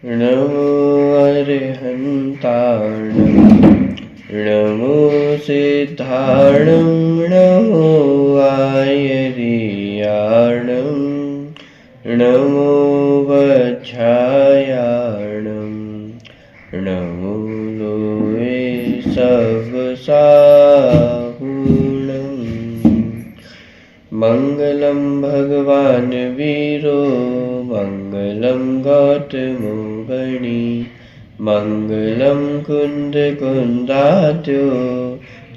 नमो अरिहन्ताणं नमो सिद्धाणं नमो आयर्याणं नमो वज्रायाणं नमो लोये सबसाहुणं। मङ्गलं भगवान् वीरो मङ्गलं गौतमो गणी मङ्गलं कुन्दकुन्दाद्यो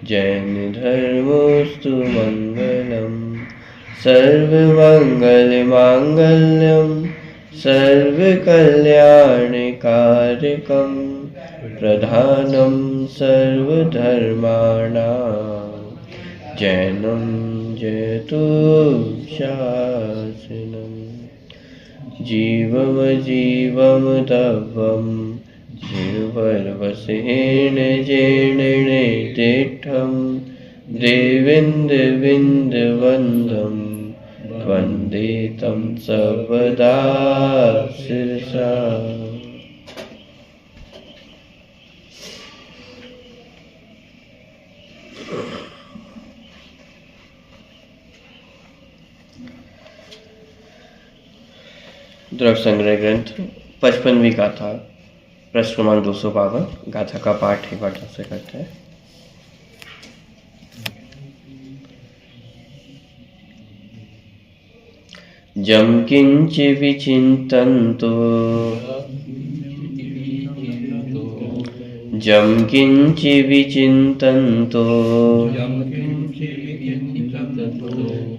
जैनधर्मोऽस्तु मङ्गलम्। सर्वमङ्गलमाङ्गल्यं सर्वकल्याणकारकं प्रधानं सर्वधर्माणां जैनं जयतु शासनम्। जीवमजीवं तवं जीवर्वसेन जेणणे तीर्थं देवेन्द्रविन्दवन्दं वन्दे तं सर्वदा शिरसा। द्रव्य संग्रह ग्रंथ 55वीं गाथा प्रश्न क्रमांक 252 गाथा का पाठ एक बार से करते हैं। जम किंच विचिन्तन्तो जम किंच विचिन्तन्तो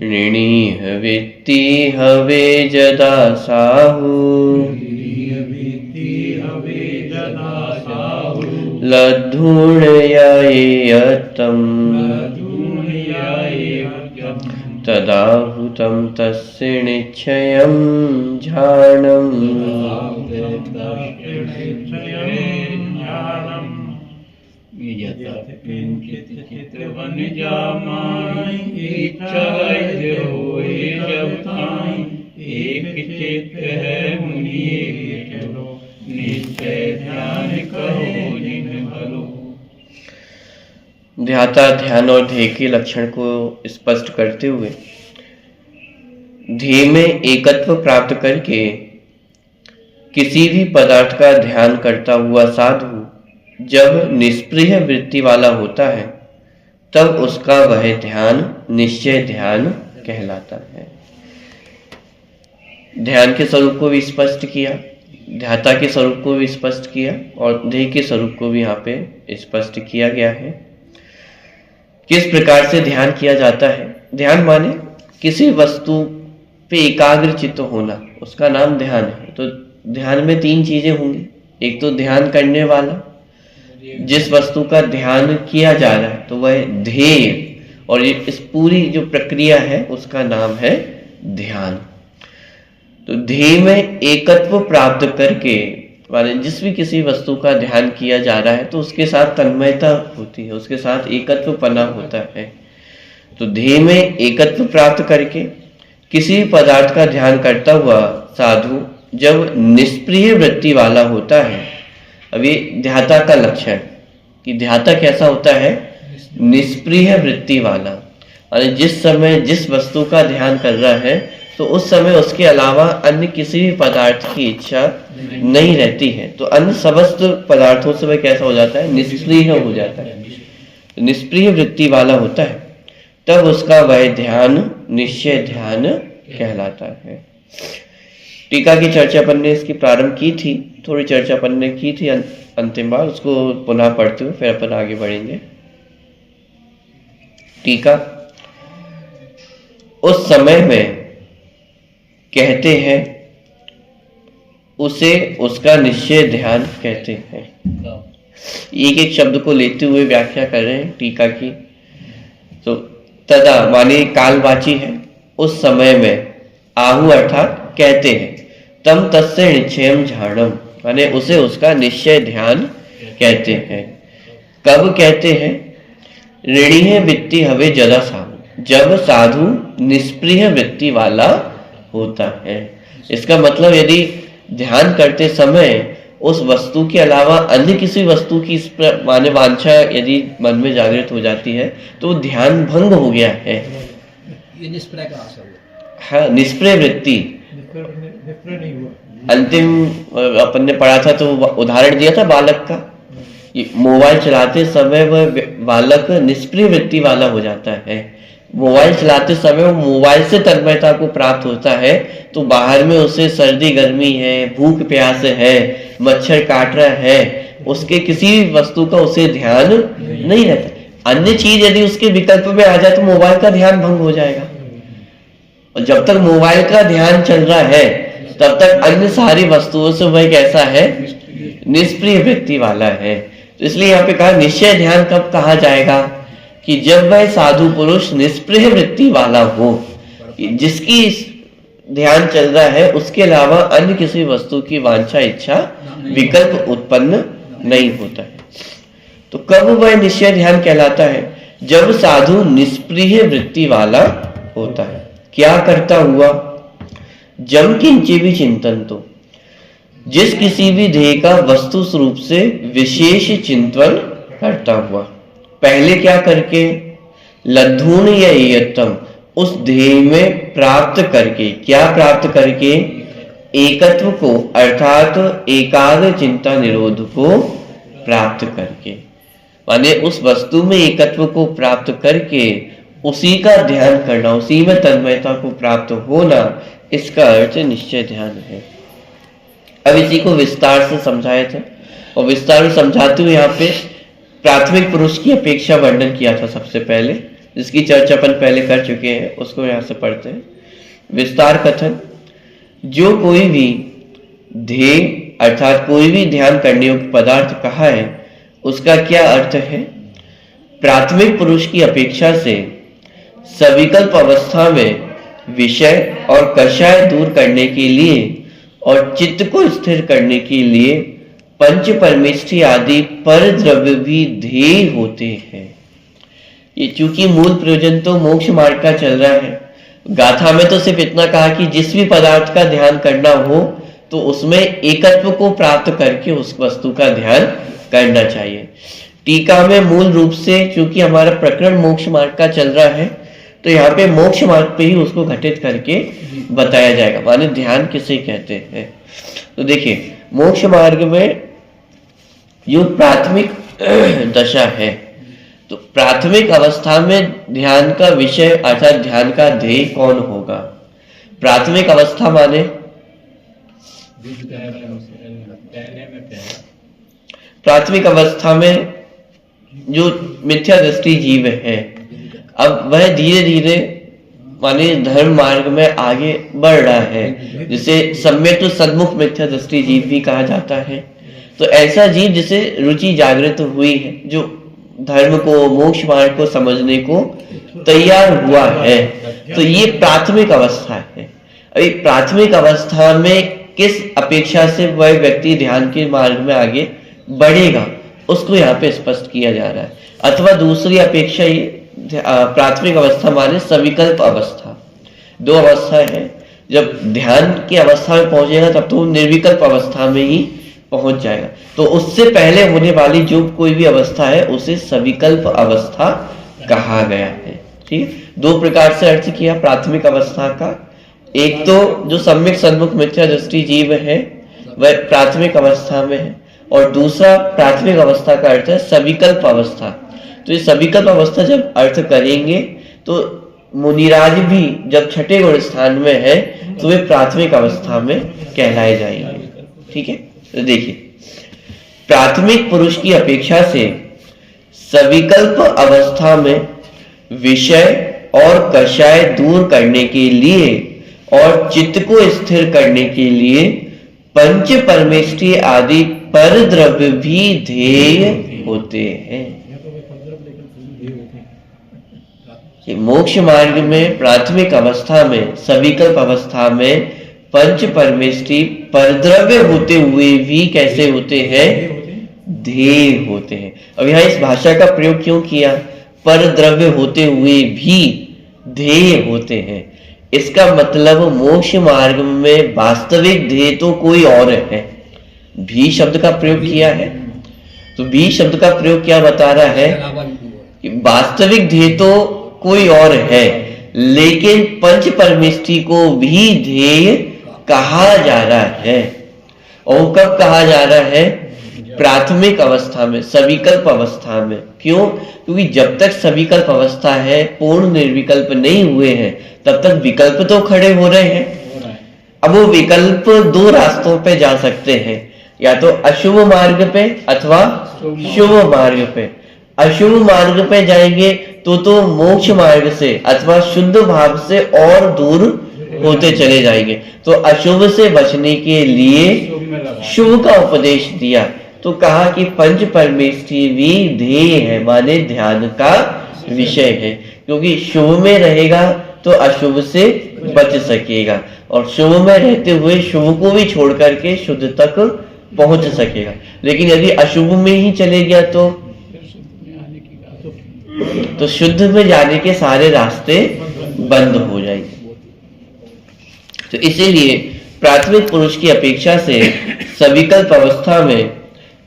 ऋणीह वित्ति हवे जदा साहु लद्धूणयायेयत्तं तदाहुतं तस्य निश्चयं ध्यानम्। ध्याता ध्यान और ध्येय के लक्षण को स्पष्ट करते हुए ध्येय में एकत्व प्राप्त करके किसी भी पदार्थ का ध्यान करता हुआ साधु जब निष्प्रिय वृत्ति वाला होता है तब उसका वह ध्यान निश्चय ध्यान कहलाता है। ध्यान के स्वरूप को भी स्पष्ट किया, ध्याता के स्वरूप को भी स्पष्ट किया और ध्येय के स्वरूप को भी यहाँ पे स्पष्ट किया गया है। किस प्रकार से ध्यान किया जाता है? ध्यान माने किसी वस्तु पे एकाग्र चित्त होना, उसका नाम ध्यान है। तो ध्यान में तीन चीजें होंगी। एक तो ध्यान करने वाला, जिस वस्तु का ध्यान किया जा रहा है तो वह ध्येय, और इस पूरी जो प्रक्रिया है उसका नाम है ध्यान। तो ध्येय में एकत्व प्राप्त करके माने जिस भी किसी वस्तु का ध्यान किया जा रहा है तो उसके साथ तन्मयता होती है, उसके साथ एकत्व पना होता है। तो ध्येय में एकत्व प्राप्त करके किसी पदार्थ का ध्यान करता हुआ साधु जब निष्प्रिय वृत्ति वाला होता है, अब ये ध्याता का लक्षण कि ध्याता कैसा होता है? निष्प्रिय वृत्ति वाला। माने जिस समय जिस वस्तु का ध्यान कर रहा है तो उस समय उसके अलावा अन्य किसी भी पदार्थ की इच्छा नहीं रहती है। तो अन्य समस्त पदार्थों से वह कैसा हो जाता है? निष्प्रिय हो जाता है। निष्प्रिय वृत्ति वाला होता है तब उसका वह ध्यान निश्चय ध्यान कहलाता है। टीका की चर्चा अपन ने इसकी प्रारंभ की थी, थोड़ी चर्चा अपन ने की थी अंतिम बार, उसको पुनः पढ़ते हुए फिर अपन आगे बढ़ेंगे। टीका, उस समय में कहते हैं उसे उसका निश्चय ध्यान कहते हैं। एक एक शब्द को लेते हुए व्याख्या कर रहे हैं टीका की। तो तदा माने कालवाची है, उस समय में, आहु अर्थात कहते हैं, तम तस्य निश्चयम झाड़म माने उसे उसका निश्चय ध्यान कहते हैं। कब कहते हैं? ऋणीय वृत्ति हवे जदा साधु, जब साधु निष्प्रिय वृत्ति वाला होता है। इसका मतलब यदि ध्यान करते समय उस वस्तु के अलावा अन्य किसी वस्तु की माने वांछा यदि मन में जागृत हो जाती है तो ध्यान भंग हो गया है। ये निष्प्रय का आशा हुआ। हाँ, निष्प्रय वृत्ति। निष्प्रय नहीं हुआ। अंतिम अपन ने पढ़ा था तो उदाहरण दिया था बालक का। मोबाइल चलाते समय वह बालक निष्क्रिय वृत्ति वाला हो जाता है। मोबाइल चलाते समय वो मोबाइल से तन्मयता को प्राप्त होता है तो बाहर में उसे सर्दी गर्मी है, भूख प्यास है, मच्छर काट रहा है, उसके किसी वस्तु का उसे ध्यान नहीं रहता। अन्य चीज यदि उसके विकल्प में आ जाए तो मोबाइल का ध्यान भंग हो जाएगा। और जब तक मोबाइल का ध्यान चल रहा है तब तक अन्य सारी वस्तुओं से वह कैसा है, निष्क्रिय वृत्ति वाला है। तो इसलिए यहाँ पे कहा निश्चय ध्यान कब कहा जाएगा कि जब वह साधु पुरुष निष्क्रिय वृत्ति वाला हो, जिसकी ध्यान चल रहा है उसके अलावा अन्य किसी वस्तु की वांछा इच्छा विकल्प उत्पन्न नहीं होता है। तो कब वह निश्चय ध्यान कहलाता है, जब साधु निष्क्रिय वृत्ति वाला होता है। क्या करता हुआ, जम किंचे भी चिंतन, तो जिस किसी भी ध्येय का वस्तु स्वरूप से विशेष चिंतन करता हुआ, पहले क्या करके, लद्धून या एयत्तम, उस ध्येय में प्राप्त करके, क्या प्राप्त करके, एकत्व को अर्थात एकाग्र चिंता निरोध को प्राप्त करके, माने उस वस्तु में एकत्व को प्राप्त करके उसी का ध्यान करना, उसी में तन्मयता को प्राप्त होना, इसका अर्थ निश्चय ध्यान है। अब इसी को विस्तार से समझाए थे और विस्तार में समझाते हुए यहाँ पे प्राथमिक पुरुष की अपेक्षा वर्णन किया था सबसे पहले, जिसकी चर्चा अपन पहले कर चुके हैं, उसको यहाँ से पढ़ते हैं। विस्तार कथन, जो कोई भी ध्येय अर्थात कोई भी ध्यान करने योग्य पदार्थ कहा है उसका क्या अर्थ है। प्राथमिक पुरुष की अपेक्षा से सविकल्प अवस्था में विषय और कषाय दूर करने के लिए और चित्त को स्थिर करने के लिए पंच परमेष्ठी आदि पर द्रव्य भी ध्येय होते हैं। ये चूंकि मूल प्रयोजन तो मोक्ष मार्ग का चल रहा है, गाथा में तो सिर्फ इतना कहा कि जिस भी पदार्थ का ध्यान करना हो तो उसमें एकत्व को प्राप्त करके उस वस्तु का ध्यान करना चाहिए। टीका में मूल रूप से चूंकि हमारा प्रकरण मोक्ष मार्ग का चल रहा है तो यहाँ पे मोक्ष मार्ग पे ही उसको घटित करके बताया जाएगा, माने ध्यान किसे कहते हैं। तो देखिए मोक्ष मार्ग में जो प्राथमिक दशा है, तो प्राथमिक अवस्था में ध्यान का विषय अर्थात ध्यान का ध्येय कौन होगा। प्राथमिक अवस्था माने प्राथमिक अवस्था में जो मिथ्या दृष्टि जीव है, अब वह धीरे धीरे माने धर्म मार्ग में आगे बढ़ रहा है, जिसे सम्यक सन्मुख मिथ्या दृष्टि जीव भी कहा जाता है। तो ऐसा जीव जिसे रुचि जागृत हुई है, जो धर्म को मोक्ष मार्ग को समझने को तैयार हुआ है, तो ये प्राथमिक अवस्था है। अभी प्राथमिक अवस्था में किस अपेक्षा से वह व्यक्ति ध्यान के मार्ग में आगे बढ़ेगा उसको यहाँ पे स्पष्ट किया जा रहा है। अथवा दूसरी अपेक्षा ये प्राथमिक अवस्था माने सविकल्प अवस्था, दो अवस्था है। जब ध्यान की अवस्था में पहुंचेगा तब तो निर्विकल्प अवस्था में ही पहुंच जाएगा। तो उससे पहले होने वाली जो कोई भी अवस्था है उसे सविकल्प अवस्था कहा गया है। ठीक, दो प्रकार से अर्थ किया प्राथमिक अवस्था का। एक तो जो सम्यक सन्मुख मिथ्या दृष्टि जीव है वह प्राथमिक अवस्था में है, और दूसरा प्राथमिक अवस्था का अर्थ है सविकल्प अवस्था। तो ये सविकल्प अवस्था जब अर्थ करेंगे तो मुनिराज भी जब छठे गुण स्थान में है तो वे प्राथमिक अवस्था में कहलाए जाएंगे। ठीक है, तो देखिए प्राथमिक पुरुष की अपेक्षा से सविकल्प अवस्था में विषय और कषाय दूर करने के लिए और चित्त को स्थिर करने के लिए पंच परमेष्ठी आदि पर द्रव्य भी ध्येय होते हैं। मोक्ष मार्ग में प्राथमिक अवस्था में सविकल्प अवस्था में पंच परमेष्ठी परद्रव्य होते हुए भी कैसे होते हैं, ध्येय होते हैं। अब यहाँ इस भाषा का प्रयोग क्यों किया, परद्रव्य होते हुए भी ध्येय होते हैं। इसका मतलब मोक्ष मार्ग में वास्तविक ध्येय तो कोई और है। भी शब्द का प्रयोग किया है, तो भी शब्द का प्रयोग क्या बता रहा है कि वास्तविक ध्येय तो कोई और है, लेकिन पंच परमेष्ठी को भी ध्येय कहा जा रहा है। और कब कहा जा रहा है? प्राथमिक अवस्था में, सविकल्प अवस्था में। क्यों? क्योंकि जब तक सविकल्प अवस्था है, पूर्ण निर्विकल्प नहीं हुए हैं, तब तक विकल्प तो खड़े हो रहे हैं। अब वो विकल्प दो रास्तों पे जा सकते हैं, या तो अशुभ मार्ग पे अथवा शुभ मार्ग पे। अशुभ मार्ग पे जाएंगे तो मोक्ष मार्ग से अथवा शुद्ध भाव से और दूर होते चले जाएंगे। तो अशुभ से बचने के लिए शुभ का उपदेश दिया, तो कहा कि पंच परमेष्ठी भी ध्येय है, माने ध्यान का विषय है। क्योंकि शुभ में रहेगा तो अशुभ से बच सकेगा, और शुभ में रहते हुए शुभ को भी छोड़ करके शुद्ध तक पहुंच सकेगा। लेकिन यदि अशुभ में ही चले गया तो शुद्ध में जाने के सारे रास्ते बंद हो जाएंगे। तो इसीलिए प्राथमिक पुरुष की अपेक्षा से सविकल्प अवस्था में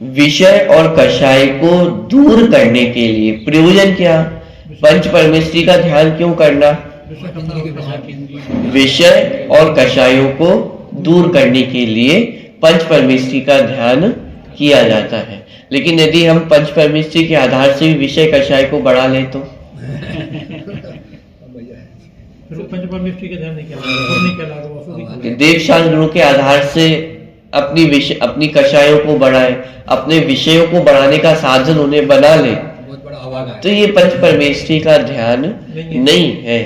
विषय और कषाय को दूर करने के लिए प्रयोजन क्या? पंच परमेष्ठी का ध्यान क्यों करना? विषय और कषायों को दूर करने के लिए पंच परमेष्ठी का ध्यान किया जाता है। लेकिन यदि हम पंच परमेष्ठी के आधार से भी विषय कषाय को बढ़ा लें तो पंच परमेष्ठी का ध्यान नहीं किया, देव शास्त्र गुरु के आधार से अपनी कषायों को बढ़ाए, अपने विषयों को बढ़ाने का साधन उन्हें बना ले, तो ये पंच परमेष्ठी का ध्यान नहीं है।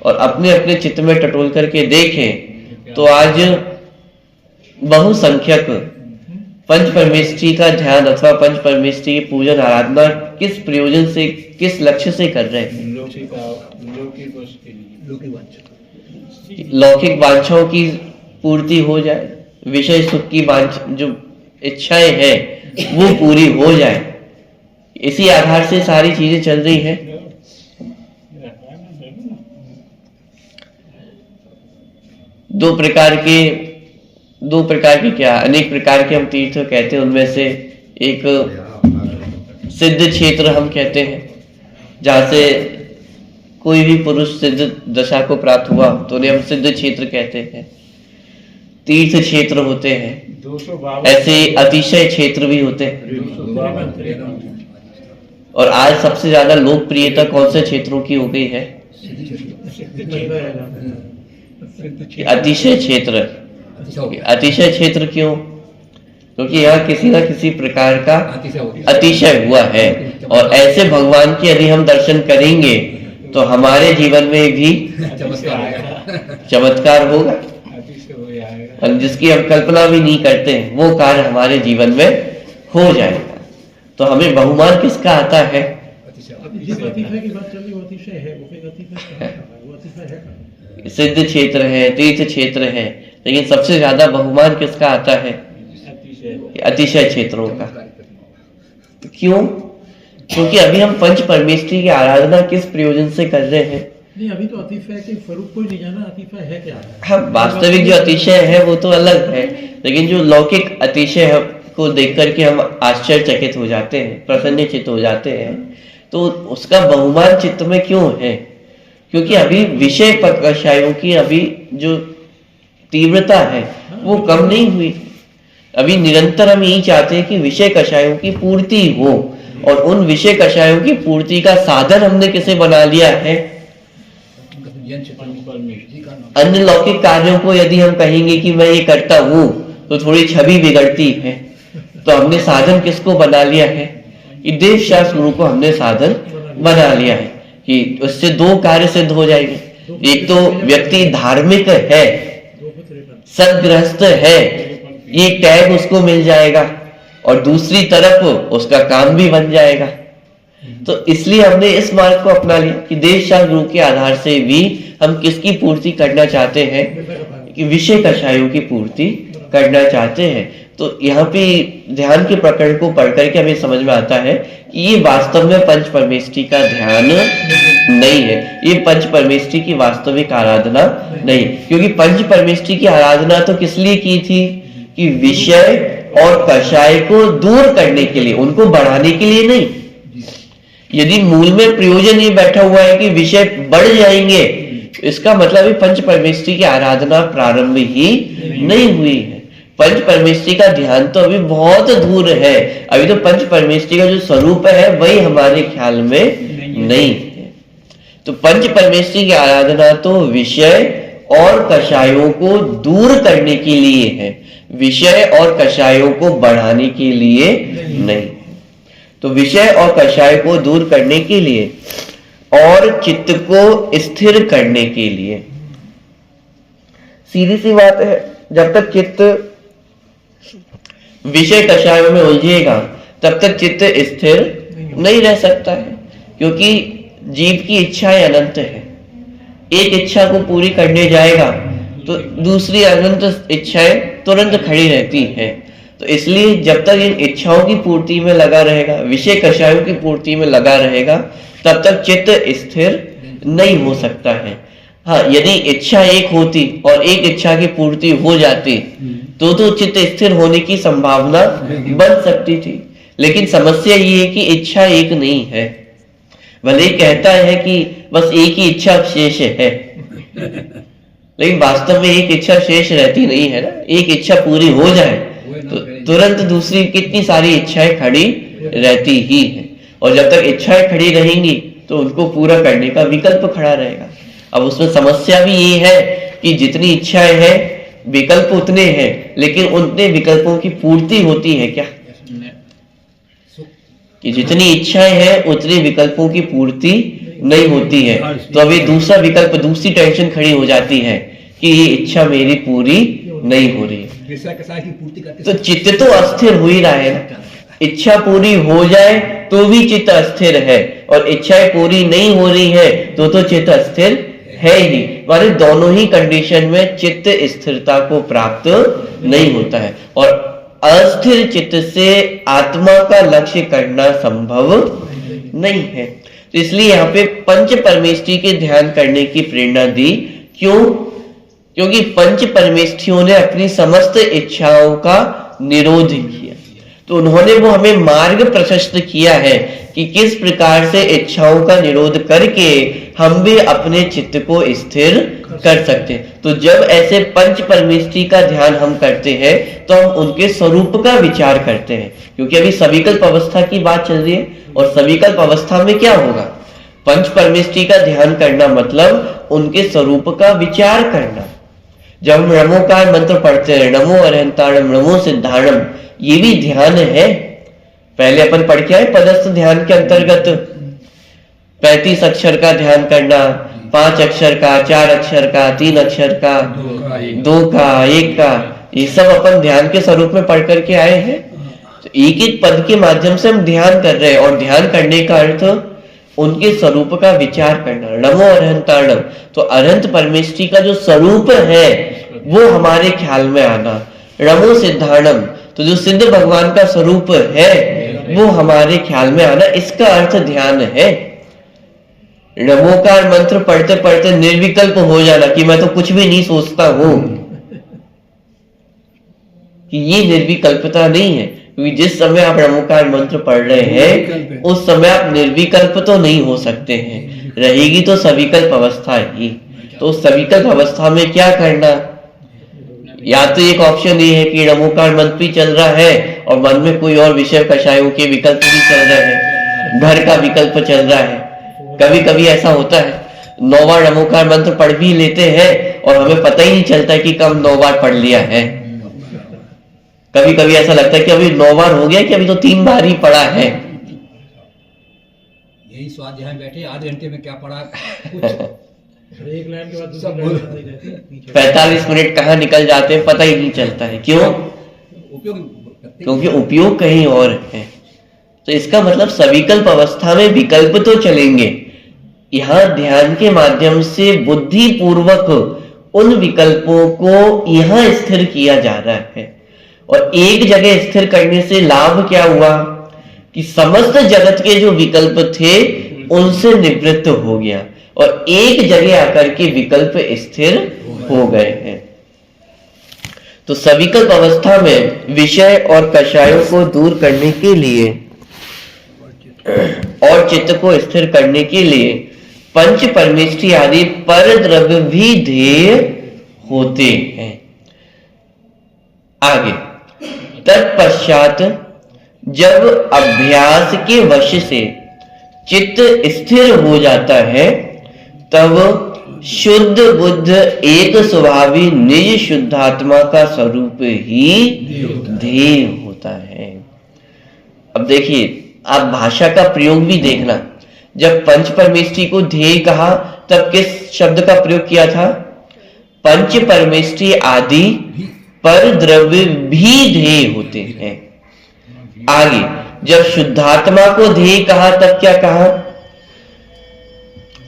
और अपने अपने चित्त में टटोल करके देखें तो आज बहुसंख्यक पंच परमेष्ठी का ध्यान अथवा पंच परमेष्ठी की पूजन आराधना किस प्रयोजन से, किस लक्ष्य से कर रहे हैं? लौकिक वांछाओं की पूर्ति हो जाए, विषय सुख की जो इच्छाएं हैं वो पूरी हो जाए, इसी आधार से सारी चीजें चल रही हैं। दो प्रकार के क्या, अनेक प्रकार के हम तीर्थ कहते हैं। उनमें से एक सिद्ध क्षेत्र हम कहते हैं, जहां से कोई भी पुरुष सिद्ध दशा को प्राप्त हुआ तो उन्हें हम सिद्ध क्षेत्र कहते हैं। तीर्थ क्षेत्र होते हैं, ऐसे अतिशय क्षेत्र भी होते हैं। और आज सबसे ज्यादा लोकप्रियता कौन से क्षेत्रों की हो गई है? अतिशय क्षेत्र। अतिशय क्षेत्र क्यों? क्योंकि यहाँ किसी ना किसी प्रकार का अतिशय हुआ है, और ऐसे भगवान के यदि हम दर्शन करेंगे तो हमारे जीवन में भी चमत्कार होगा, और जिसकी हम कल्पना भी नहीं करते हैं वो कार्य हमारे जीवन में हो जाएगा। तो हमें बहुमान किसका आता है? सिद्ध क्षेत्र है, तीर्थ क्षेत्र है, लेकिन सबसे ज्यादा बहुमान किसका आता है? अतिशय क्षेत्रों का। क्यों? क्योंकि अभी हम पंच परमेष्ठी की आराधना किस प्रयोजन से कर रहे हैं? नहीं, अभी तो अतिशय के स्वरूप को ही नहीं जाना, अतिशय है क्या है। हाँ, वास्तविक जो अतिशय है वो तो अलग है, लेकिन जो लौकिक अतिशय है को देख करके हम आश्चर्यचकित हो जाते हैं, प्रसन्नचित्त हो जाते हैं, तो उसका बहुमान चित्त में क्यों है? क्योंकि अभी विषय कषायों की अभी जो तीव्रता है वो कम नहीं हुई। अभी निरंतर हम यही चाहते हैं कि विषय कषायों की पूर्ति हो, और उन विषय कषायों की पूर्ति का साधन हमने किसे बना लिया है? अन्य लौकिक कार्यों को यदि हम कहेंगे कि मैं ये करता हूं तो थोड़ी छवि बिगड़ती है, तो हमने साधन किसको बना लिया है? कि देव शास्त्र गुरु को हमने साधन बना लिया है कि उससे दो कार्य सिद्ध हो जाएंगे। एक तो व्यक्ति धार्मिक है, सद्गृहस्थ है, ये टैग उसको मिल जाएगा, और दूसरी तरफ उसका काम भी बन जाएगा। तो इसलिए हमने इस मार्ग को अपना लिया कि देव शास्त्र गुरु के आधार से भी हम किसकी पूर्ति करना चाहते हैं? कि विषय कषायों की पूर्ति करना चाहते हैं। तो यहाँ पे ध्यान के प्रकरण को पढ़ करके हमें समझ में आता है कि ये वास्तव में पंच परमेष्ठी का ध्यान नहीं है। ये पंच परमेष्ठी की वास्तविक आराधना नहीं, क्योंकि पंच परमेष्ठी की आराधना तो किस लिए की थी कि विषय और कषाय को दूर करने के लिए, उनको बढ़ाने के लिए नहीं। यदि मूल में प्रयोजन ये बैठा हुआ है कि विषय बढ़ जाएंगे, इसका मतलब पंच परमेष्ठी की आराधना प्रारंभ ही नहीं हुई है। पंच परमेष्ठी का ध्यान तो अभी बहुत दूर है, अभी तो पंच परमेष्ठी का जो स्वरूप है वही हमारे ख्याल में नहीं है। तो पंच परमेष्ठी की आराधना तो विषय और कषायों को दूर करने के लिए है, विषय और कषायों को बढ़ाने के लिए नहीं। तो विषय और कषाय को दूर करने के लिए और चित्त को स्थिर करने के लिए। सीधी सी बात है, जब तक चित्त विषय कषायों में उलझेगा तब तक चित्त स्थिर नहीं रह सकता है, क्योंकि जीव की इच्छाएं अनंत है। एक इच्छा को पूरी करने जाएगा तो दूसरी अनंत इच्छाएं तुरंत खड़ी रहती है। तो इसलिए जब तक इन इच्छाओं की पूर्ति में लगा रहेगा, विषय कषायों की पूर्ति में लगा रहेगा, तब तक चित्त स्थिर नहीं हो सकता है। हाँ, यदि इच्छा एक होती और एक इच्छा की पूर्ति हो जाती तो चित्त स्थिर होने की संभावना बन सकती थी। लेकिन समस्या ये है कि इच्छा एक नहीं है। भले कहता है कि बस एक ही इच्छा शेष है, लेकिन वास्तव में एक इच्छा शेष रहती नहीं है ना। एक इच्छा पूरी हो जाए तो तुरंत दूसरी कितनी सारी इच्छाएं खड़ी रहती ही है, और जब तक इच्छाएं खड़ी रहेंगी तो उनको पूरा करने का विकल्प खड़ा रहेगा। अब उसमें समस्या भी ये है कि जितनी इच्छाएं हैं विकल्प उतने हैं, लेकिन उतने विकल्पों की पूर्ति होती है क्या? कि जितनी इच्छाएं हैं उतने विकल्पों की पूर्ति नहीं होती है। तो अभी दूसरा विकल्प, दूसरी टेंशन खड़ी हो जाती है कि ये इच्छा मेरी पूरी नहीं हो रही है। तो चित्त तो अस्थिर हो ही रहा है ना। इच्छा पूरी हो जाए तो भी चित्त अस्थिर है, और इच्छाएं पूरी नहीं हो रही है तो चित्त अस्थिर है ही। माने दोनों ही कंडीशन में चित्त स्थिरता को प्राप्त नहीं होता है, और अस्थिर चित्त से आत्मा का लक्ष्य करना संभव नहीं है। तो इसलिए यहाँ पे पंच परमेष्ठी के ध्यान करने की प्रेरणा दी। क्यों? क्योंकि पंच परमेष्ठियों ने अपनी समस्त इच्छाओं का निरोध किया, तो उन्होंने वो हमें मार्ग प्रशस्त किया है कि किस प्रकार से इच्छाओं का निरोध करके हम भी अपने चित्त को स्थिर कर सकते हैं। तो जब ऐसे पंच परमेष्ठी का ध्यान हम करते हैं तो हम उनके स्वरूप का विचार करते हैं, क्योंकि अभी सविकल्प अवस्था की बात चल रही है, और सविकल्प अवस्था में क्या होगा? पंच परमेष्ठी का ध्यान करना मतलब उनके स्वरूप का विचार करना। जब हम नमोकार मंत्र पढ़ते हैं, नमो अरहंताणम नमो सिद्धाणम, ये भी ध्यान है। पहले अपन पढ़ के आए पदस्थ ध्यान के अंतर्गत 35 अक्षर का ध्यान करना, 5 अक्षर का, 4 अक्षर का, 3 अक्षर का, 2 का, 1 का, ये सब अपन ध्यान के स्वरूप में पढ़ करके आए हैं। तो एक एक पद के माध्यम से हम ध्यान कर रहे हैं, और ध्यान करने का अर्थ उनके स्वरूप का विचार करना। नमो अरहंताणम, तो अरहंत परमेष्ठी का जो स्वरूप है वो हमारे ख्याल में आना। नमो सिद्धाणम, तो जो सिद्ध भगवान का स्वरूप है वो हमारे ख्याल में आना, इसका अर्थ ध्यान है। नमोकार मंत्र पढ़ते पढ़ते निर्विकल्प हो जाना कि मैं तो कुछ भी नहीं सोचता हूं, कि ये निर्विकल्पता नहीं है। क्योंकि जिस समय आप नमोकार मंत्र पढ़ रहे हैं उस समय आप निर्विकल्प तो नहीं हो सकते हैं, रहेगी तो सविकल्प अवस्था ही। तो सविकल्प अवस्था में क्या करना? या तो एक ऑप्शन ये है कि नमोकार मंत्र भी चल रहा है और मन में कोई और विषय कषायों के विकल्प भी चल रहे हैं, घर का विकल्प चल रहा है। कभी कभी ऐसा होता है 9 बार नमोकार मंत्र पढ़ भी लेते हैं और हमें पता ही नहीं चलता कि कब 9 बार पढ़ लिया है। कभी कभी ऐसा लगता है कि अभी 9 बार हो गया कि अभी तो 3 बार ही पढ़ा है। यही स्वाद यहाँ बैठे आधे घंटे में क्या पढ़ा एक लाइन के बाद दूसरी लाइन आती रहती है। 45 मिनट कहाँ निकल जाते हैं पता ही नहीं चलता है। क्यों? क्योंकि उपयोग कहीं और है। तो इसका मतलब सविकल्प अवस्था में विकल्प तो चलेंगे, यहाँ ध्यान के माध्यम से बुद्धि पूर्वक उन विकल्पों को यहाँ स्थिर किया जा रहा है। और एक जगह स्थिर करने से लाभ क्या हुआ कि समस्त जगत के जो विकल्प थे उनसे निवृत्त हो गया और एक जगह आकर के विकल्प स्थिर हो गए हैं। तो सविकल्प अवस्था में विषय और कषायों को दूर करने के लिए और चित्त को स्थिर करने के लिए पंच परमेष्ठी आदि पर द्रव्य भी ध्येय होते हैं। आगे तत्पश्चात जब अभ्यास के वश से चित्त स्थिर हो जाता है तब शुद्ध बुद्ध एक स्वभावी निज शुद्धात्मा का स्वरूप ही ध्येय होता है। अब देखिए, आप भाषा का प्रयोग भी देखना। जब पंच परमेष्ठी को ध्येय कहा तब किस शब्द का प्रयोग किया था? पंच परमेष्ठी आदि पर द्रव्य भी ध्येय होते हैं। आगे जब शुद्धात्मा को ध्येय कहा तब क्या कहा?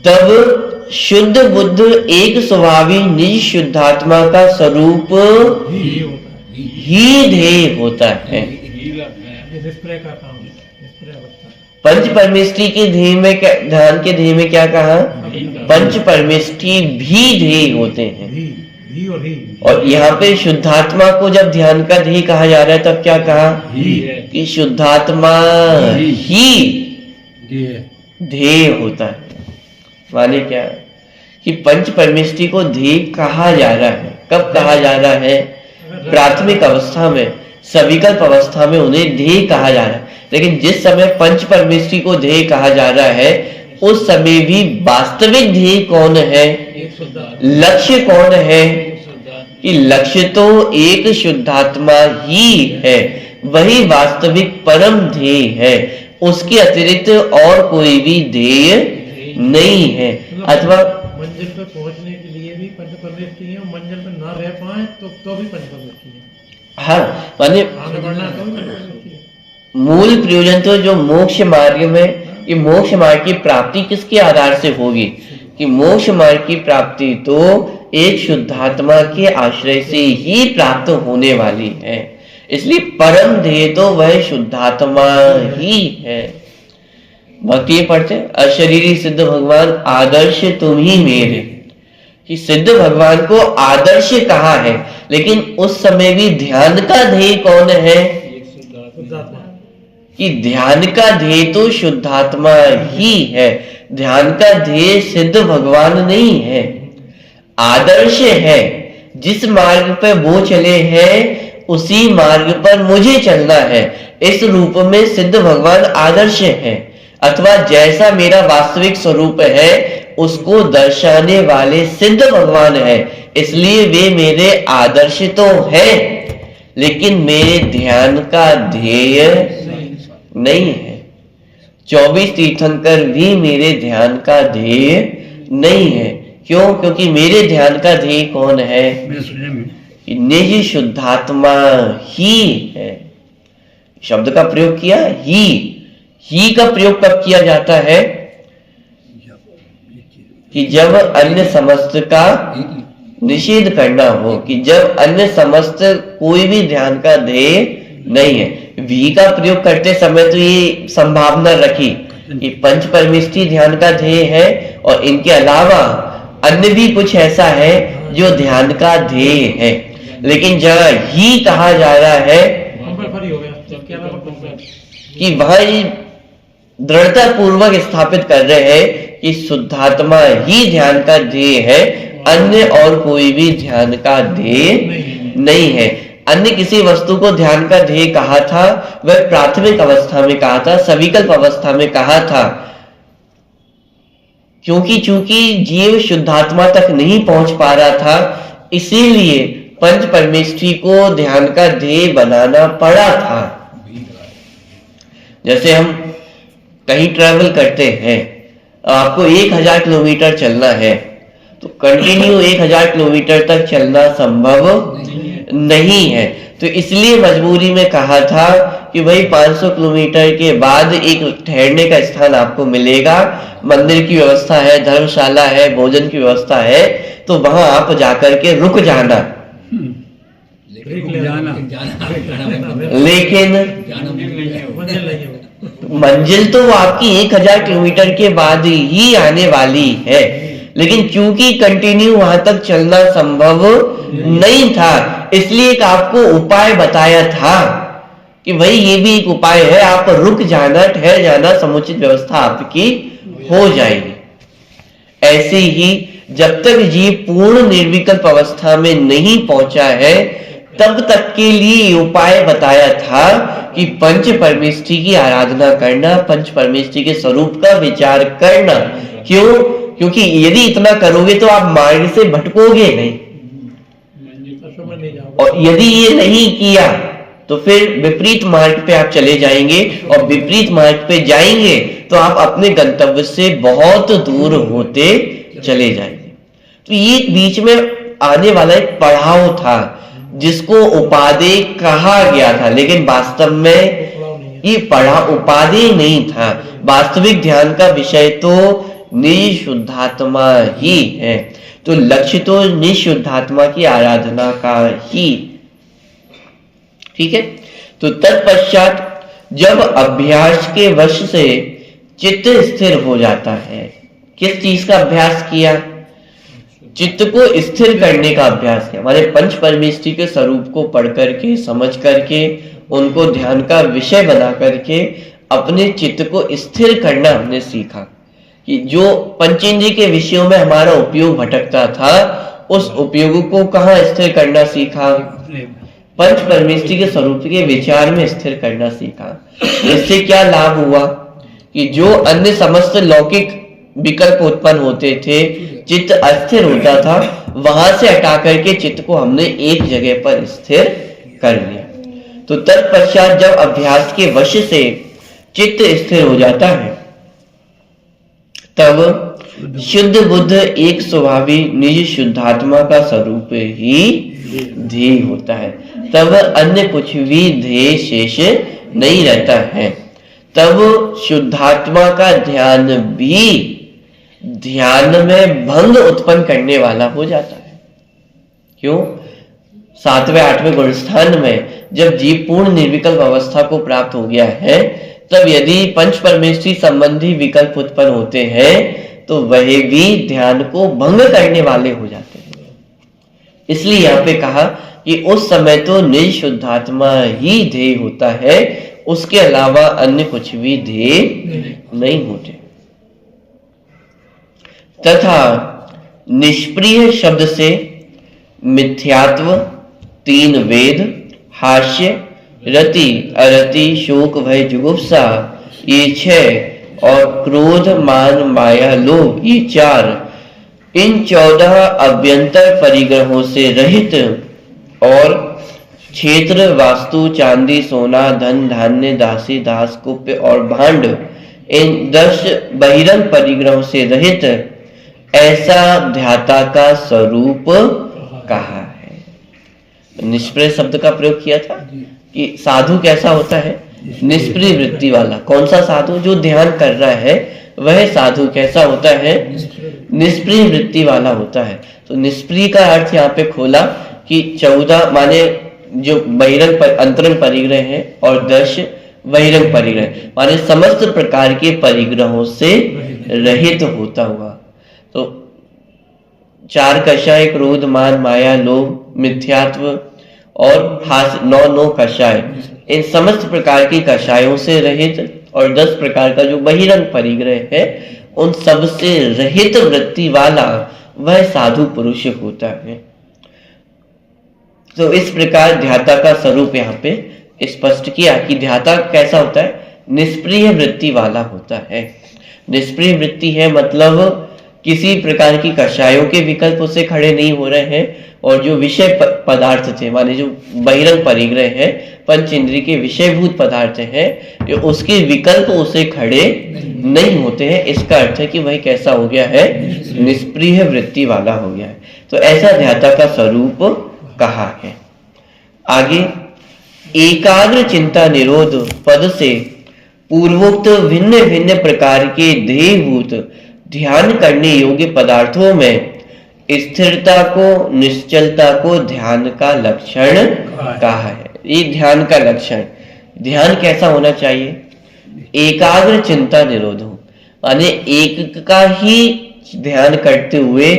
तब शुद्ध बुद्ध एक स्वभावी निज शुद्धात्मा का स्वरूप ही ध्येय होता है। पंच परमेष्ठी के ध्येय में ध्यान के ध्येय में क्या कहा? पंच परमेष्ठी भी ध्येय होते हैं। और यहाँ पे शुद्धात्मा को जब ध्यान का ध्येय कहा जा रहा है तब क्या कहा? कि शुद्धात्मा ही ध्येय होता है। माने क्या कि पंच परमेष्ठी को ध्येय कहा जा रहा है। कब कहा जा रहा है? प्राथमिक अवस्था में, सविकल्प अवस्था में उन्हें ध्येय कहा जा रहा है। लेकिन जिस समय पंच परमेष्ठी को ध्येय कहा जा रहा है उस समय भी वास्तविक ध्येय कौन है? लक्ष्य कौन है? कि लक्ष्य तो एक शुद्धात्मा ही है, वही वास्तविक परम ध्येय है। उसके अतिरिक्त और कोई भी ध्येय नहीं है। अथवा मंजिल पे पहुंचने के लिए भी पंच परमेष्ठी है, मंजिल पे ना रह पाए तो भी पंच परमेष्ठी है। हाँ, माने आगे बढ़ना तो भी पंच परमेष्ठी है। मूल प्रयोजन तो जो मोक्ष मार्ग में, ये मोक्ष मार्ग की प्राप्ति किसके आधार से होगी? कि मोक्ष मार्ग की प्राप्ति तो एक शुद्धात्मा के आश्रय से ही प्राप्त होने वाली है। इसलिए परम ध्येय तो वह शुद्धात्मा ही है। भक्ति पढ़ते अशरीरी सिद्ध भगवान आदर्श तुम ही मेरे, कि सिद्ध भगवान को आदर्श कहा है, लेकिन उस समय भी ध्यान का ध्येय कौन है? कि ध्यान का ध्येय तो शुद्धात्मा ही है। ध्यान का ध्येय सिद्ध भगवान नहीं है, आदर्श है। जिस मार्ग पर वो चले हैं उसी मार्ग पर मुझे चलना है। इस रूप में सिद्ध भगवान आदर्श है, अथवा जैसा मेरा वास्तविक स्वरूप है उसको दर्शाने वाले सिद्ध भगवान है। इसलिए वे मेरे आदर्श तो है, लेकिन मेरे ध्यान का ध्येय नहीं है। 24 तीर्थंकर भी मेरे ध्यान का ध्येय नहीं है। क्यों? क्योंकि मेरे ध्यान का ध्येय कौन है? निज शुद्धात्मा ही है। शब्द का प्रयोग किया ही का प्रयोग कब किया जाता है? कि जब अन्य समस्त का निषेध करना हो, कि जब अन्य समस्त कोई भी ध्यान का ध्येय नहीं है। वी का प्रयोग करते समय तो ये संभावना रखी कि पंच परमेष्ठी ध्यान का ध्येय है और इनके अलावा अन्य भी कुछ ऐसा है जो ध्यान का ध्येय है। लेकिन जहाँ ही कहा जा रहा है कि वह दृढ़ता पूर्वक स्थापित कर रहे हैं कि शुद्धात्मा ही ध्यान का ध्येय है, अन्य और कोई भी ध्यान का ध्येय नहीं है। अन्य किसी वस्तु को ध्यान का ध्येय कहा था वह प्राथमिक अवस्था में कहा था, सविकल्प अवस्था में कहा था। क्योंकि चूंकि जीव शुद्धात्मा तक नहीं पहुंच पा रहा था, इसीलिए पंच परमेष्ठी को ध्यान का ध्येय बनाना पड़ा था। जैसे हम कहीं ट्रैवल करते हैं, आपको 1000 किलोमीटर चलना है, तो कंटिन्यू 1000 किलोमीटर तक चलना संभव नहीं है। तो इसलिए मजबूरी में कहा था कि भाई 500 किलोमीटर के बाद एक ठहरने का स्थान आपको मिलेगा, मंदिर की व्यवस्था है, धर्मशाला है, भोजन की व्यवस्था है, तो वहां आप जाकर के रुक जाना। लेकिन मंजिल तो वो आपकी 1000 किलोमीटर के बाद ही आने वाली है, लेकिन चूंकि कंटिन्यू वहां तक चलना संभव नहीं था, इसलिए एक आपको उपाय बताया था कि भाई ये भी एक उपाय है, आप रुक जाना, ठहर जाना, समुचित व्यवस्था आपकी हो जाएगी। ऐसे ही जब तक जीव पूर्ण निर्विकल्प अवस्था में नहीं पहुंचा है, तब तक के लिए उपाय बताया था कि पंच परमेष्ठी की आराधना करना, पंच परमेष्ठी के स्वरूप का विचार करना। क्यों? क्योंकि यदि इतना करोगे तो आप मार्ग से भटकोगे नहीं, और यदि ये नहीं किया तो फिर विपरीत मार्ग पे आप चले जाएंगे, और विपरीत मार्ग पे जाएंगे तो आप अपने गंतव्य से बहुत दूर होते चले जाएंगे। तो ये बीच में आने वाला एक पड़ाव था जिसको उपादेय कहा गया था, लेकिन वास्तव में ये उपादेय नहीं था। वास्तविक ध्यान का विषय तो निज शुद्धात्मा ही है, तो लक्ष्य तो निज शुद्धात्मा की आराधना का ही। ठीक है, तो तत्पश्चात जब अभ्यास के वश से चित्त स्थिर हो जाता है, किस चीज का अभ्यास किया? चित्त को स्थिर करने का अभ्यास किया। हमारे पंच परमेष्ठी के स्वरूप को पढ़ करके, समझ करके, उनको ध्यान का विषय बना करके अपने चित्त को स्थिर करना हमने सीखा कि जो पंचेंद्रिय के विषयों में हमारा उपयोग भटकता था, उस उपयोग को कहाँ स्थिर करना सीखा? पंच परमेष्ठी के स्वरूप के विचार में स्थिर करना सीखा। इससे क्या लाभ हुआ कि जो अन्य समस्त लौकिक विकल्प उत्पन्न होते थे, चित्त अस्थिर होता था, वहां से हटा करके चित्त को हमने एक जगह पर स्थिर कर लिया। तो तत्पश्चात जब अभ्यास के वश से चित्त स्थिर हो जाता है, तब शुद्ध बुद्ध एक स्वभावी निज शुद्धात्मा का स्वरूप ही ध्येय होता है। तब अन्य कुछ भी ध्येय शेष नहीं रहता है। तब शुद्धात्मा का ध्यान भी ध्यान में भंग उत्पन्न करने वाला हो जाता है। क्यों? 7वें 8वें गुणस्थान में जब जीव पूर्ण निर्विकल्प अवस्था को प्राप्त हो गया है, तब यदि पंच परमेष्ठी संबंधी विकल्प उत्पन्न होते हैं तो वह भी ध्यान को भंग करने वाले हो जाते हैं। इसलिए यहाँ पे कहा कि उस समय तो निज शुद्धात्मा ही ध्येय होता है, उसके अलावा अन्य कुछ भी ध्येय नहीं होते। तथा निष्प्रिय शब्द से मिथ्यात्व, 3 वेद, हास्य, रति, अरति, शोक, भय, जुगुप्सा, ये 6, और क्रोध, मान, माया, लोभ, ये 4, इन 14 अभ्यंतर परिग्रहों से रहित और क्षेत्र, वास्तु, चांदी, सोना, धन, धान्य, दासी, दास, कुप्य और भांड, इन 10 बहिरंग परिग्रहों से रहित ऐसा ध्याता का स्वरूप कहा है। निष्प्रिय शब्द का प्रयोग किया था कि साधु कैसा होता है? निष्प्रिय वृत्ति वाला। कौन सा साधु? जो ध्यान कर रहा है वह साधु कैसा होता है? निष्प्रिय वृत्ति वाला होता है। तो निष्प्रिय का अर्थ यहाँ पे खोला कि 14 माने जो बहिरंग अंतरंग परिग्रह है और 10 बहिरंग परिग्रह, माने समस्त प्रकार के परिग्रहों से रहित होता हुआ। तो 4 कषाय, क्रोध, मान, माया, लोभ, मिथ्यात्व और हास्य, 9 कषाय, इन समस्त प्रकार की कषायों से रहित, और 10 प्रकार का जो बहिरंग परिग्रह है उन सब से रहित वृत्ति वाला वह साधु पुरुष होता है। तो इस प्रकार ध्याता का स्वरूप यहाँ पे स्पष्ट किया कि ध्याता कैसा होता है? निष्प्रिय वृत्ति वाला होता है। निष्प्रिय वृत्ति है मतलब किसी प्रकार की कषायों के विकल्प उससे खड़े नहीं हो रहे हैं, और जो विषय पदार्थ थे, माने जो बहिरंग परिग्रह है, पंच इंद्रिय के विषयभूत पदार्थ हैं, जो उसके विकल्प उसे खड़े नहीं होते हैं। इसका अर्थ है कि वह कैसा हो गया है? निष्प्रिय वृत्ति वाला हो गया है। तो ऐसा ध्याता का स्वरूप कहा है। आगे एकाग्र चिंता निरोध पद से पूर्वोक्त भिन्न भिन्न प्रकार के ध्येयभूत ध्यान करने योग्य पदार्थों में स्थिरता को, निश्चलता को ध्यान का लक्षण कहा है। ये ध्यान का लक्षण। ध्यान कैसा होना चाहिए? एकाग्र चिंता निरोधो, माने एक का ही ध्यान करते हुए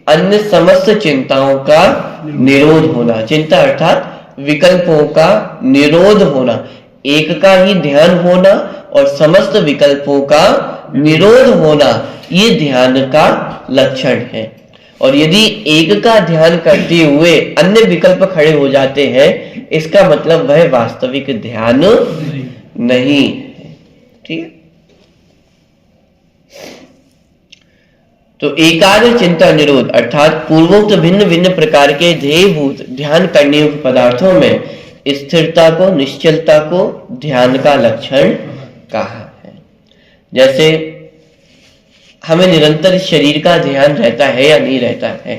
अन्य समस्त चिंताओं का निरोध होना। चिंता अर्थात विकल्पों का निरोध होना, एक का ही ध्यान होना और समस्त विकल्पों का निरोध होना, ये ध्यान का लक्षण है। और यदि एक का ध्यान करते हुए अन्य विकल्प खड़े हो जाते हैं, इसका मतलब वह वास्तविक ध्यान नहीं है। ठीक है, तो एकाग्र चिंता निरोध अर्थात पूर्वोक्त भिन्न भिन्न प्रकार के ध्येयभूत ध्यान करने योग्य पदार्थों में स्थिरता को, निश्चलता को ध्यान का लक्षण कहा है। जैसे हमें निरंतर शरीर का ध्यान रहता है या नहीं रहता है।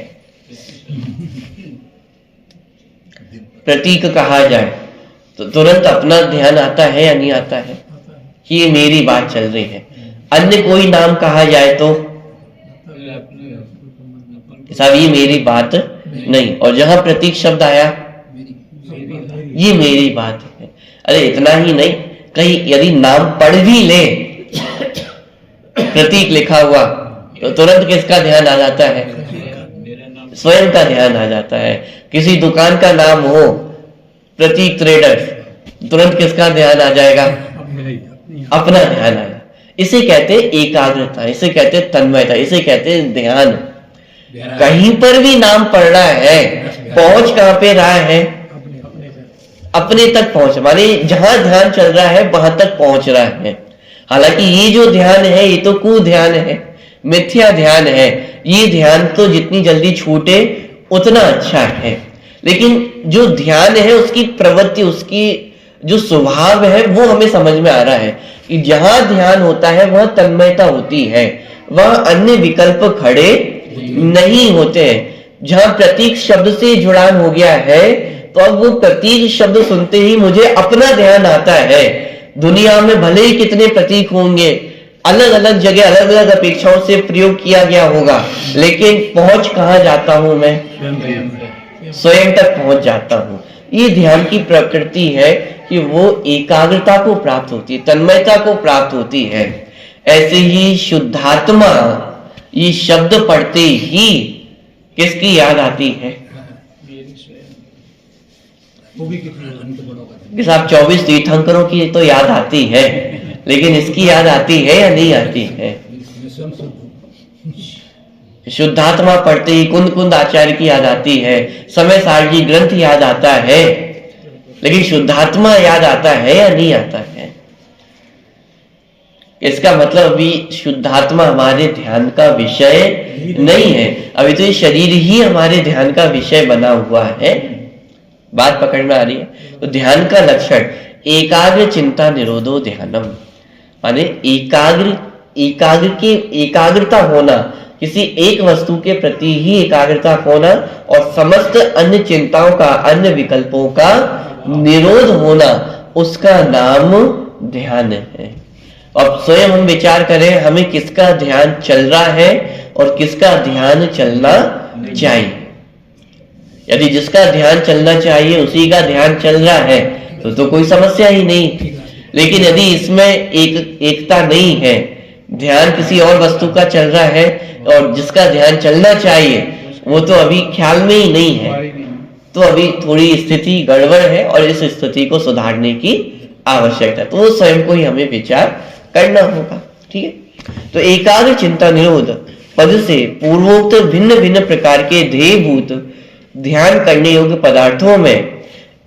प्रतीक कहा जाए तो तुरंत अपना ध्यान आता है या नहीं आता है कि ये मेरी बात चल रही है। अन्य कोई नाम कहा जाए तो साहब ये मेरी बात नहीं, और जहां प्रतीक शब्द आया ये मेरी बात है। अरे इतना ही नहीं, कहीं यदि नाम पढ़ भी ले प्रतीक लिखा हुआ तो तुरंत किसका ध्यान आ जाता है? स्वयं का ध्यान आ जाता है। किसी दुकान का नाम हो प्रतीक ट्रेडर्स, तुरंत किसका ध्यान आ जाएगा? अपना ध्यान आएगा। इसे कहते एकाग्रता, इसे कहते तन्मयता, इसे कहते ध्यान। कहीं पर भी नाम पढ़ रहा है, पहुंच कहां पे रहा है? अपने तक पहुंच, माने जहां ध्यान चल रहा है वहां तक पहुंच रहा है। हालांकि ये जो ध्यान है ये तो कु ध्यान है, मिथ्या ध्यान है। ये ध्यान तो जितनी जल्दी छूटे उतना अच्छा है, लेकिन जो ध्यान है उसकी प्रवृत्ति, उसकी जो स्वभाव है वो हमें समझ में आ रहा है कि जहां ध्यान होता है वह तन्मयता होती है, वह अन्य विकल्प खड़े नहीं होते हैं। जहां प्रतीक शब्द से जुड़ान हो गया है तो अब वो प्रतीक शब्द सुनते ही मुझे अपना ध्यान आता है। दुनिया में भले ही कितने प्रतीक होंगे, अलग अलग जगह अलग अलग अपेक्षाओं से प्रयोग किया गया होगा, लेकिन पहुंच कहां जाता हूं मैं? स्वयं तक पहुंच जाता हूं। ये ध्यान की प्रकृति है कि वो एकाग्रता को प्राप्त होती है, तन्मयता को प्राप्त होती है। ऐसे ही शुद्धात्मा, ये शब्द पढ़ते ही किसकी याद आती है? कि साहब 24 तीर्थंकरों की तो याद आती है, लेकिन इसकी याद आती है या नहीं आती है? शुद्धात्मा पढ़ते ही कुंद कुंद आचार्य की याद आती है, समय सारजी ग्रंथ याद आता है, लेकिन शुद्धात्मा याद आता है या नहीं आता है? इसका मतलब अभी शुद्धात्मा हमारे ध्यान का विषय नहीं है, अभी तो ये शरीर ही हमारे ध्यान का विषय बना हुआ है। बात पकड़ में आ रही है? तो ध्यान का लक्षण एकाग्र चिंता निरोधो ध्यानम, माने एकाग्रता होना, किसी एक वस्तु के प्रति ही एकाग्रता होना और समस्त अन्य चिंताओं का, अन्य विकल्पों का निरोध होना, उसका नाम ध्यान है। अब स्वयं हम विचार करें, हमें किसका ध्यान चल रहा है और किसका ध्यान चलना चाहिए। यदि जिसका ध्यान चलना चाहिए उसी का ध्यान चल रहा है तो कोई समस्या ही नहीं। लेकिन यदि इसमें एकता नहीं है, ध्यान किसी और वस्तु का चल रहा है और जिसका ध्यान चलना चाहिए वो तो अभी ख्याल में ही नहीं है, तो अभी थोड़ी स्थिति गड़बड़ है और इस स्थिति को सुधारने की आवश्यकता है। तो स्वयं को ही हमें विचार करना होगा। ठीक है, तो एकाग्र चिंता निरोध पद से पूर्वोक्त भिन्न भिन्न प्रकार के ध्येयभूत ध्यान करने योग्य पदार्थों में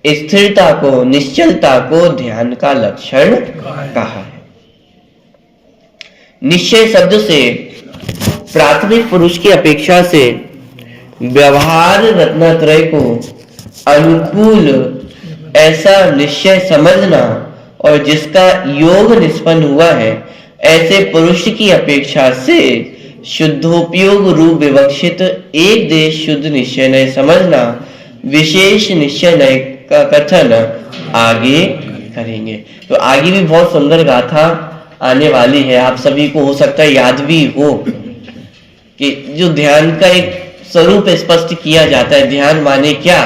स्थिरता को, निश्चलता को ध्यान का लक्षण कहा है। निश्चय शब्द से प्राथमिक पुरुष की अपेक्षा से व्यवहार रत्नत्रय को अनुकूल ऐसा निश्चय समझना और जिसका योग निष्पन्न हुआ है, ऐसे पुरुष की अपेक्षा से शुद्धोपयोग रूप विवक्षित एक देश शुद्ध निश्चय नय समझना, विशेष निश्चय नय का कथन आगे करेंगे। तो आगे भी बहुत सुंदर गाथा आने वाली है, आप सभी को हो सकता है याद भी हो कि जो ध्यान का एक स्वरूप स्पष्ट किया जाता है। ध्यान माने क्या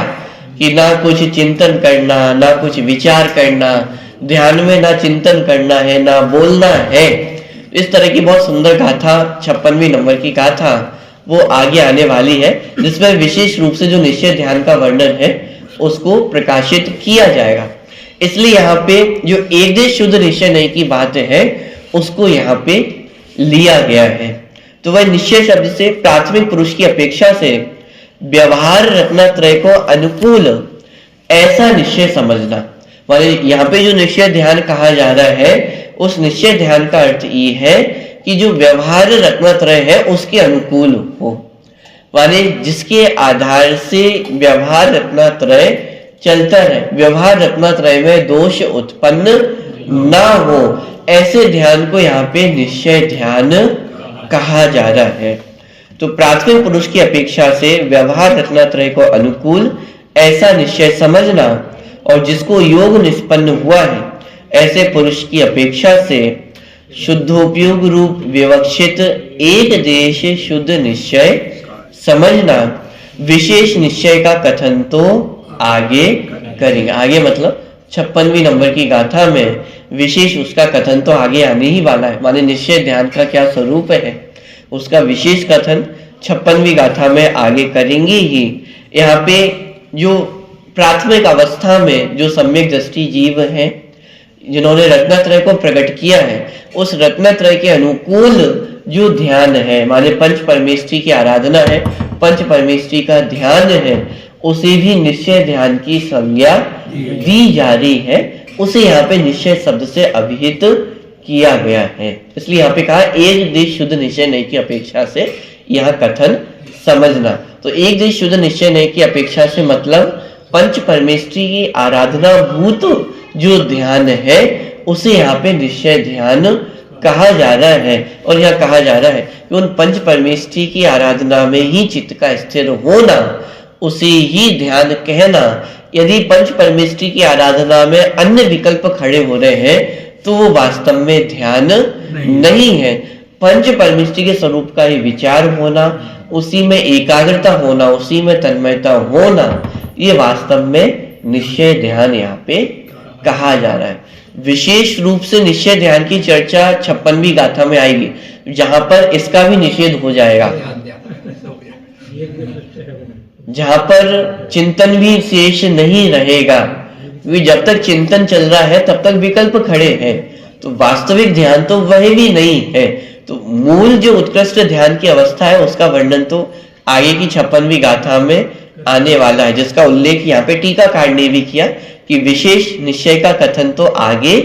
कि ना कुछ चिंतन करना, ना कुछ विचार करना, ध्यान में ना चिंतन करना है ना बोलना है। इस तरह की बहुत सुंदर गाथा 56वीं नंबर की गाथा वो आगे आने वाली है, जिसमें विशेष रूप से जो निश्चय ध्यान का वर्णन है उसको प्रकाशित किया जाएगा। इसलिए यहाँ पे जो एक देश शुद्ध निश्चय नहीं की बात है उसको यहाँ पे लिया गया है। तो वह निश्चय शब्द से प्राथमिक पुरुष की अपेक्षा से व्यवहार रत्नत्रय को अनुकूल ऐसा निश्चय समझना। माने यहाँ पे जो निश्चय ध्यान कहा जा रहा है उस निश्चय ध्यान का अर्थ ये है कि जो व्यवहार रत्नत्रय है उसके अनुकूल हो, माने जिसके आधार से व्यवहार रत्नत्रय चलता है, व्यवहार रत्नत्रय में दोष उत्पन्न ना हो, ऐसे ध्यान को यहाँ पे निश्चय ध्यान कहा जा रहा है। तो प्राथमिक पुरुष की अपेक्षा से व्यवहार रत्नत्रय को अनुकूल ऐसा निश्चय समझना, और जिसको योग निष्पन्न हुआ है ऐसे पुरुष की अपेक्षा से शुद्धोपयोग रूप विवक्षित एक देश शुद्ध निश्चय समझना। विशेष निश्चय का कथन तो आगे करेंगे। आगे मतलब 56वीं नंबर की गाथा में विशेष उसका कथन तो आगे आने ही वाला है, माने निश्चय ध्यान का क्या स्वरूप है उसका विशेष कथन 56वीं गाथा में आगे करेंगे ही। यहाँ पे जो प्राथमिक अवस्था में जो सम्यक दृष्टि जीव हैं जिन्होंने रत्नत्रय को प्रकट किया है, उस रत्नत्रय के अनुकूल जो ध्यान है, माने पंच परमेष्ठी की आराधना है, पंच परमेष्ठी का ध्यान है, उसे भी निश्चय ध्यान की संज्ञा दी जा रही है। उसे यहाँ पे निश्चय शब्द से अभिहित किया गया है। इसलिए यहाँ पे कहा एक देश शुद्ध निश्चय नहीं की अपेक्षा से यह कथन समझना। तो एक देश शुद्ध निश्चय नहीं की अपेक्षा से मतलब पंच परमेष्ठी की आराधना भूत जो ध्यान है उसे यहाँ पे निश्चय ध्यान कहा जा रहा है। और यह कहा जा रहा है कि उन पंच परमेष्ठी की आराधना में ही चित्त का स्थिर होना, उसे ही ध्यान कहना। यदि पंच परमेष्ठी की आराधना में अन्य विकल्प खड़े हो रहे हैं तो वो वास्तव में ध्यान नहीं है। पंच परमेष्ठी के स्वरूप का ही विचार होना, उसी में एकाग्रता होना, उसी में तन्मयता होना, ये वास्तव में निश्चय ध्यान यहाँ पे कहा जा रहा है। विशेष रूप से निश्चय ध्यान की चर्चा 56वीं गाथा में आएगी, जहां पर इसका भी निषेध हो जाएगा, जहां पर चिंतन भी शेष नहीं रहेगा। क्योंकि जब तक चिंतन चल रहा है तब तक विकल्प खड़े हैं, तो वास्तविक ध्यान तो वह भी नहीं है। तो मूल जो उत्कृष्ट ध्यान की अवस्था है उसका वर्णन तो आगे की 56वीं गाथा में आने वाला है, जिसका उल्लेख यहाँ पे टीकाकार ने भी किया कि विशेष निश्चय का कथन तो आगे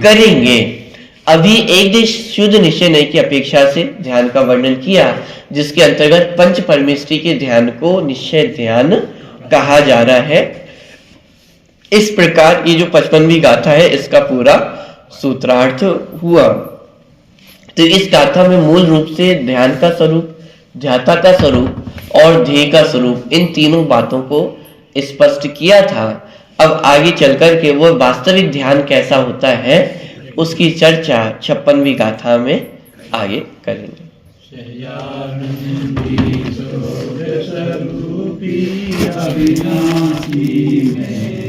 करेंगे। अभी एक देश शुद्ध निश्चय नहीं की अपेक्षा से ध्यान का वर्णन किया, जिसके अंतर्गत पंच परमेष्ठी के ध्यान को निश्चय ध्यान कहा जा रहा है। इस प्रकार ये जो 55वीं गाथा है इसका पूरा सूत्रार्थ हुआ। तो इस गाथा में मूल रूप से ध्यान का स्वरूप, ध्याता का स्वरूप और ध्येय का स्वरूप, इन तीनों बातों को स्पष्ट किया था। अब आगे चलकर के वो वास्तविक ध्यान कैसा होता है उसकी चर्चा 56वीं गाथा में आगे करेंगे। अविनाशी में